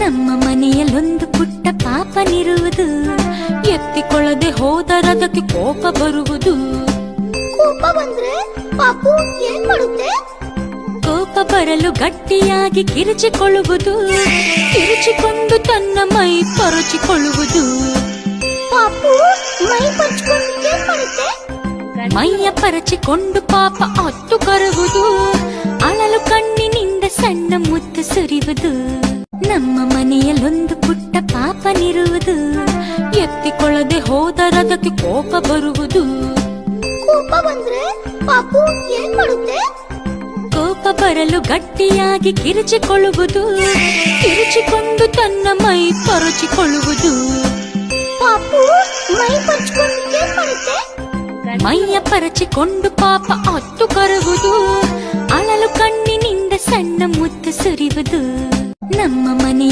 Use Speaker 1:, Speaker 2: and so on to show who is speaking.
Speaker 1: ನಮ್ಮ ಮನೆಯಲ್ಲೊಂದು ಪುಟ್ಟ ಪಾಪನಿರುವುದು, ಎತ್ತಿಕೊಳ್ಳದೆ ಹೋದರದಕ್ಕೆ ಕೋಪ ಬರುವುದು.
Speaker 2: ಕೋಪ ಬಂದ್ರೆ ಪಾಪು ಏನ್ ಮಾಡುತ್ತೆ?
Speaker 1: ಕೋಪ ಬರಲು ಗಟ್ಟಿಯಾಗಿ ಕಿರುಚಿಕೊಳ್ಳುವುದು, ಕಿರುಚಿಕೊಂಡು ತನ್ನ ಮೈ ಪರಚಿಕೊಳ್ಳುವುದು.
Speaker 2: ಪಾಪು ಮೈ ಪರ್ಚ್ಕೊಂಡು ಏನ್ ಮಾಡುತ್ತೆ?
Speaker 1: ಮೈಯ ಪರಚಿಕೊಂಡು ಪಾಪ ಅತ್ತು ಕರುವುದು, ಅಳಲು ಕಣ್ಣಿನಿಂದ ಸಣ್ಣ ಮುತ್ತು ಸುರಿಯುವುದು. ನಮ್ಮ ಮನೆಯಲ್ಲೊಂದು ಪುಟ್ಟ ಪಾಪನಿರುವುದು, ಎತ್ತಿಕೊಳ್ಳದೆ ಹೋದರದಕ್ಕೆ ಕೋಪ ಬರುವುದು.
Speaker 2: ಕೋಪ ಬಂದ್ರೆ ಪಾಪು ಏನ್ ಮಾಡುತ್ತೆ?
Speaker 1: ಕೋಪ ಬರಲು ಗಟ್ಟಿಯಾಗಿ ಕಿರುಚಿಕೊಳ್ಳುವುದು, ಕಿರುಚಿಕೊಂಡು ತನ್ನ ಮೈ ಪರಚಿಕೊಳ್ಳುವುದು.
Speaker 2: ಪಾಪು ಮೈ ಪರ್ಚ್ಕೊಂಡು ಏನ್ ಮಾಡುತ್ತೆ?
Speaker 1: ಮೈಯ ಪರಚಿಕೊಂಡು ಪಾಪ ಅತ್ತು ಕರುವುದು, ಅಳಲು ಕಣ್ಣಿನಿಂದ ಸಣ್ಣ ಮುತ್ತು ಸುರಿಯುವುದು. ನಮ್ಮ ಮನೆ